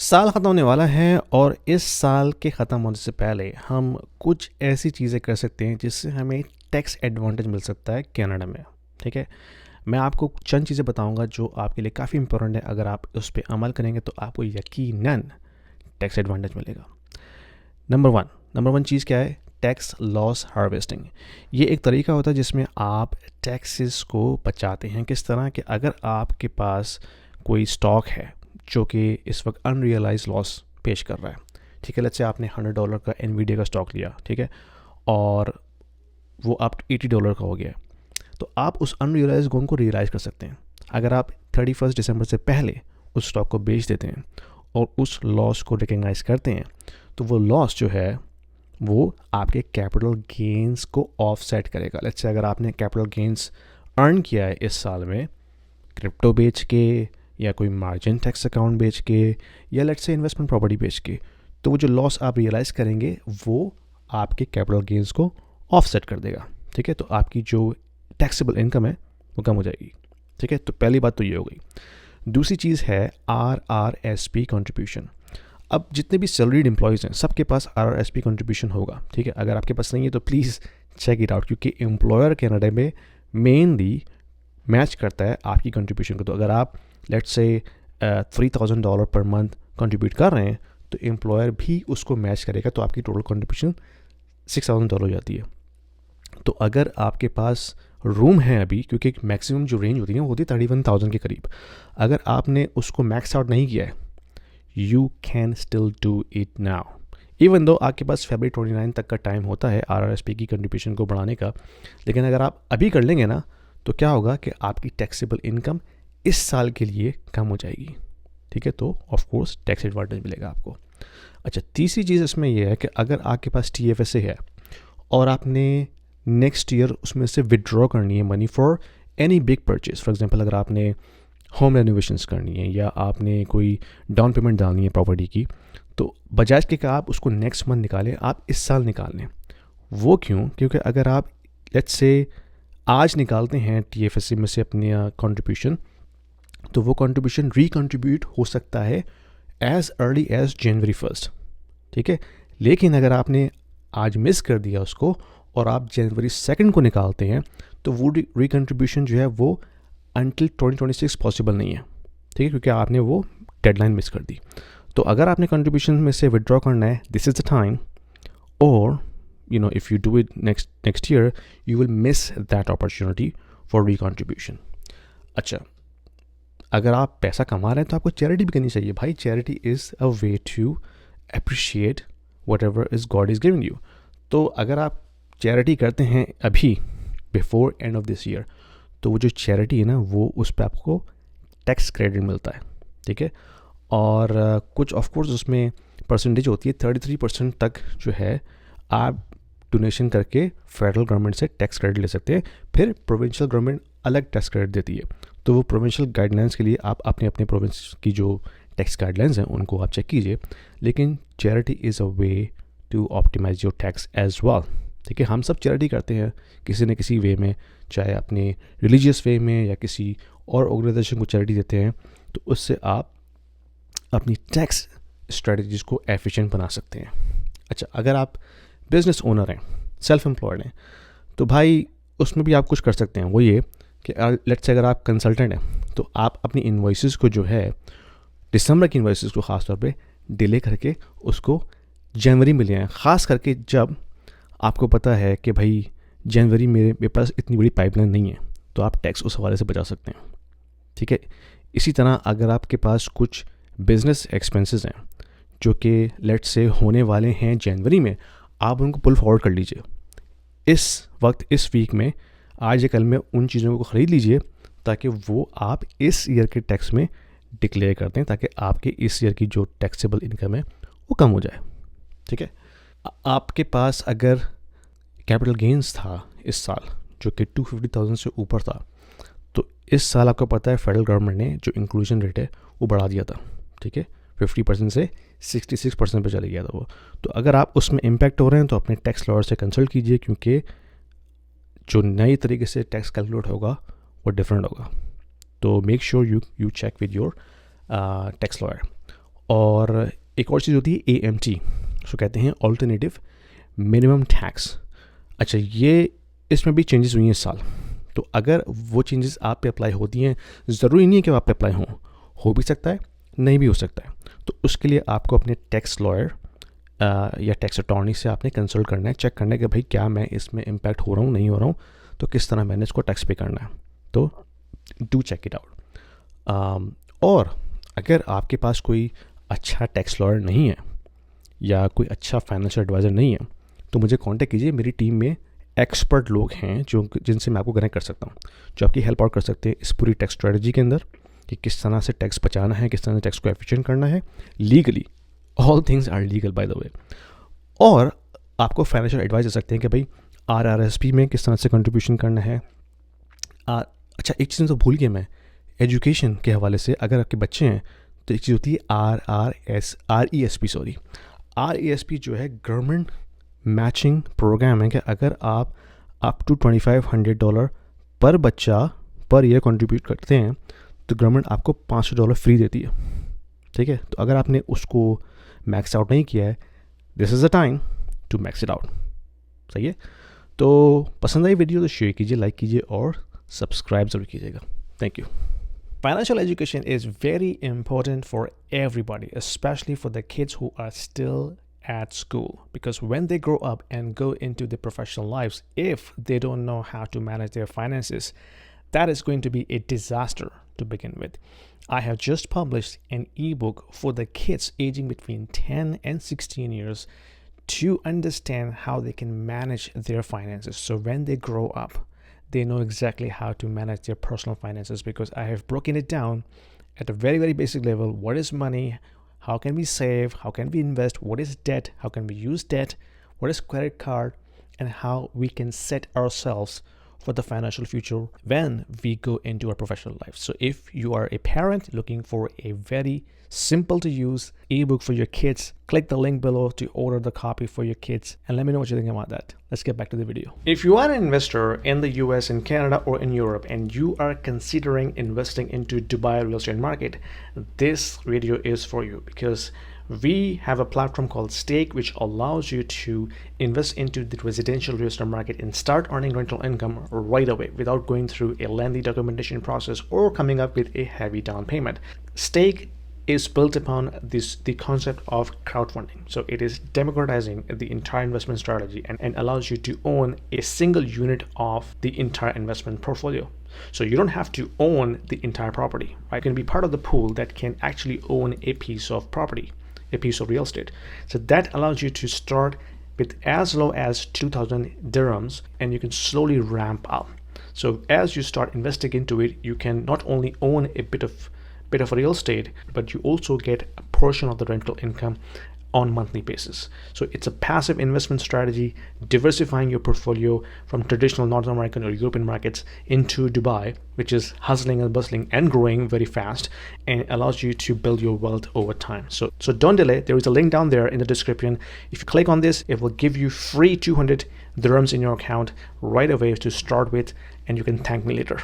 साल ख़त्म होने वाला है और इस साल के ख़त्म होने से पहले हम कुछ ऐसी चीज़ें कर सकते हैं जिससे हमें टैक्स एडवांटेज मिल सकता है कनाडा में। ठीक है, मैं आपको चंद चीज़ें बताऊंगा जो आपके लिए काफ़ी इंपॉर्टेंट है। अगर आप उस पर अमल करेंगे तो आपको यकीनन टैक्स एडवांटेज मिलेगा। नंबर वन चीज़ क्या है? Tax loss harvesting. ये एक तरीका होता है जिसमें आप टैक्सेस को बचाते हैं। किस तरह कि अगर आपके पास कोई स्टॉक है जो कि इस वक्त अनरियलाइज लॉस पेश कर रहा है, ठीक है, लेट्स से आपने $100 का एनवीडिया का स्टॉक लिया, ठीक है, और वो आप $80 का हो गया, तो आप उस अनरियलाइज गेन को रियलाइज कर सकते हैं। अगर आप 31 दिसंबर से पहले उस स्टॉक को बेच देते हैं और उस लॉस को रिकग्नाइज करते हैं, तो वो लॉस जो है वो आपके कैपिटल गेन्स को ऑफसेट करेगा। लेट्स से अगर आपने कैपिटल गेन्स अर्न किया है इस साल में क्रिप्टो बेच के या कोई मार्जिन टैक्स अकाउंट बेच के या लेट्स से इन्वेस्टमेंट प्रॉपर्टी बेच के, तो वो जो लॉस आप रियलाइज़ करेंगे वो आपके कैपिटल गेन्स को ऑफसेट कर देगा। ठीक है, तो आपकी जो टैक्सेबल इनकम है वो कम हो जाएगी। ठीक है, तो पहली बात तो ये हो गई। दूसरी चीज़ है RRSP कंट्रीब्यूशन। अब जितने भी सैलरीड एम्प्लॉयज़ हैं सबके पास RRSP कंट्रीब्यूशन होगा। ठीक है, अगर आपके पास नहीं है तो प्लीज़ चेक इट आउट, क्योंकि एम्प्लॉयर कनाडा में मेनली मैच करता है आपकी कंट्रीब्यूशन को। तो अगर आप let's say $3,000 per month contribute कर रहे हैं तो एम्प्लॉयर भी उसको मैच करेगा, तो आपकी टोटल कंट्रीब्यूशन $6,000 हो जाती है। तो अगर आपके पास रूम है अभी, क्योंकि मैक्सिमम जो रेंज होती है वो होती है 31,000 के करीब, अगर आपने उसको मैक्स आउट नहीं किया है, you can still do it now. Even though आपके पास February 29 तक का टाइम होता है RRSP की कंट्रीब्यूशन को बढ़ाने का, लेकिन अगर आप अभी कर लेंगे ना तो क्या होगा कि आपकी टैक्सेबल इनकम इस साल के लिए कम हो जाएगी। ठीक है, तो ऑफ कोर्स टैक्स एडवांटेज मिलेगा आपको। अच्छा, तीसरी चीज़ इसमें यह है कि अगर आपके पास TFSA है और आपने नेक्स्ट ईयर उसमें से विड्रॉ करनी है money for any big purchase, for example अगर आपने होम रेनोवेशंस करनी है या आपने कोई डाउन पेमेंट डालनी है प्रॉपर्टी की, तो बजाज के आप उसको नेक्स्ट मंथ निकालें, आप इस साल निकाल लें। वो क्यों? क्योंकि अगर आप लेट्स से आज निकालते हैं TFSA में से अपनी कंट्रीब्यूशन, तो वो कंट्रीब्यूशन रिकंट्रीब्यूट हो सकता है as early as January 1st। ठीक है, लेकिन अगर आपने आज मिस कर दिया उसको और आप January 2nd को निकालते हैं तो वो रिकंट्रीब्यूशन जो है वो अंटिल 2026 पॉसिबल नहीं है। ठीक है, क्योंकि आपने वो डेडलाइन मिस कर दी। तो अगर आपने कंट्रीब्यूशन में से विड्रॉ करना है, दिस इज़ द टाइम, और if you do it next year you will miss that opportunity for recontribution। अच्छा, अगर आप पैसा कमा रहे हैं तो आपको चैरिटी भी करनी चाहिए भाई। Charity is a way to appreciate whatever is God is giving you. तो अगर आप चैरिटी करते हैं अभी before end of this year, तो वो जो चैरिटी है ना वो उस पर आपको टैक्स क्रेडिट मिलता है। ठीक है, और कुछ ऑफकोर्स उसमें परसेंटेज होती है, 33% तक जो है आप डोनेशन करके फेडरल गवर्नमेंट से टैक्स क्रेडिट ले सकते हैं। फिर प्रोविंशियल गवर्नमेंट अलग टैक्स क्रेडिट देती है, तो वो प्रोविंशियल गाइडलाइंस के लिए आप अपने अपने प्रोविंस की जो टैक्स गाइडलाइंस हैं उनको आप चेक कीजिए। लेकिन charity is a way to optimise your tax as well. ठीक है, हम सब चैरिटी करते हैं किसी न किसी वे में, चाहे अपने रिलीजियस वे में या किसी और ऑर्गेनाइजेशन को चैरिटी देते हैं, तो उससे आप अपनी टैक्स स्ट्रेटजीज़ को एफिशिएंट बना सकते हैं। अच्छा, अगर आप बिजनेस ओनर हैं, सेल्फ एम्प्लॉयड हैं, तो भाई उसमें भी आप कुछ कर सकते हैं। वो ये कि लेट्स से अगर आप कंसल्टेंट हैं तो आप अपनी इन्वॉइसेस को जो है दिसंबर की इन्वॉइसेस को ख़ास तौर पे डिले करके उसको जनवरी में ले आएँ। ख़ास करके जब आपको पता है कि भाई जनवरी मेरे पास इतनी बड़ी पाइपलाइन नहीं है, तो आप टैक्स उस हवाले से बचा सकते हैं। ठीक है, इसी तरह अगर आपके पास कुछ बिजनेस एक्सपेंसेस हैं जो कि लेट्स से होने वाले हैं जनवरी में, आप उनको पुल फॉरवर्ड कर लीजिए। इस वक्त इस वीक में आज या कल में उन चीज़ों को ख़रीद लीजिए ताकि वो आप इस ईयर के टैक्स में डिक्लेयर कर दें, ताकि आपके इस ईयर की जो टैक्सेबल इनकम है वो कम हो जाए। ठीक है, आपके पास अगर कैपिटल गेंस था इस साल जो कि 250,000 से ऊपर था, तो इस साल आपको पता है फेडरल गवर्नमेंट ने जो इंक्लूजन रेट है वो बढ़ा दिया था। ठीक है, 50% से 66% पे चले गया था वो। तो अगर आप उसमें इम्पैक्ट हो रहे हैं तो अपने टैक्स लॉयर से कंसल्ट कीजिए, क्योंकि जो नई तरीके से टैक्स कैलकुलेट होगा वो डिफरेंट होगा। तो make sure you check with your tax lawyer. और एक और चीज़ होती है AMT, उसको कहते हैं ऑल्टरनेटिव मिनिमम टैक्स। अच्छा, ये इसमें भी चेंजेस हुई हैं इस साल। तो अगर वो चेंजेस आप पे अप्लाई होती हैं, ज़रूरी नहीं है कि आप पे अप्लाई हो भी सकता है, नहीं भी हो सकता है। तो उसके लिए आपको अपने टैक्स लॉयर या टैक्स अटॉर्नी से आपने कंसल्ट करना है, चेक करना है कि भाई क्या मैं इसमें इम्पैक्ट हो रहा हूँ, नहीं हो रहा हूँ, तो किस तरह मैंने इसको टैक्स पे करना है। तो डू चेक इट आउट। और अगर आपके पास कोई अच्छा टैक्स लॉयर नहीं है या कोई अच्छा फाइनेंशियल एडवाइज़र नहीं है, तो मुझे कांटेक्ट कीजिए। मेरी टीम में एक्सपर्ट लोग हैं जिनसे मैं आपको कनेक्ट कर सकता हूँ, जो आपकी हेल्प आउट कर सकते हैं इस पूरी टैक्स स्ट्रेटजी के अंदर कि किस तरह से टैक्स बचाना है, किस तरह से टैक्स को एफिशिएंट करना है legally. All things are legal by the way. और आपको फाइनेंशियल एडवाइस दे सकते हैं कि भाई RRSP में किस तरह से कंट्रीब्यूशन करना है। अच्छा, एक चीज़ तो भूल गया मैं, एजुकेशन के हवाले से अगर आपके बच्चे हैं तो एक चीज़ होती है RESP जो है गवर्नमेंट मैचिंग प्रोग्राम है कि अगर आप अप टू $2500 पर बच्चा पर ईयर कंट्रीब्यूट करते हैं तो गवर्नमेंट आपको $500 फ्री देती है। ठीक है, तो अगर आपने उसको मैक्स आउट नहीं किया है, this is the time to max it out. सही है, तो पसंद आई वीडियो तो शेयर कीजिए, लाइक कीजिए और सब्सक्राइब ज़रूर कीजिएगा। Thank you. Financial education is very important for everybody, especially for the kids who are still at school, because when they grow up and go into the professional lives, if they don't know how to manage their finances, that is going to be a disaster to begin with. I have just published an ebook for the kids aging between 10 and 16 years to understand how they can manage their finances, so when they grow up they know exactly how to manage their personal finances, because I have broken it down at a very, very basic level. What is money? How can we save? How can we invest? What is debt? How can we use debt? What is credit card? And how we can set ourselves for the financial future when we go into our professional life. So if you are a parent looking for a very simple to use ebook for your kids, click the link below to order the copy for your kids and let me know what you think about that. Let's get back to the video. If you are an investor in the US, in Canada, or in Europe, and you are considering investing into Dubai real estate market, this video is for you, because we have a platform called Stake, which allows you to invest into the residential real estate market and start earning rental income right away without going through a lengthy documentation process or coming up with a heavy down payment. Stake is built upon the concept of crowdfunding. So it is democratizing the entire investment strategy and allows you to own a single unit of the entire investment portfolio. So you don't have to own the entire property, right? You can be part of the pool that can actually own a piece of property, a piece of real estate. So that allows you to start with as low as 2,000 dirhams and you can slowly ramp up. So as you start investing into it, you can not only own a bit of real estate, but you also get a portion of the rental income on monthly basis. So it's a passive investment strategy, diversifying your portfolio from traditional North American or European markets into Dubai, which is hustling and bustling and growing very fast, and allows you to build your wealth over time. So don't delay. There is a link down there in the description. If you click on this, it will give you free 200 dirhams in your account right away to start with, and you can thank me later.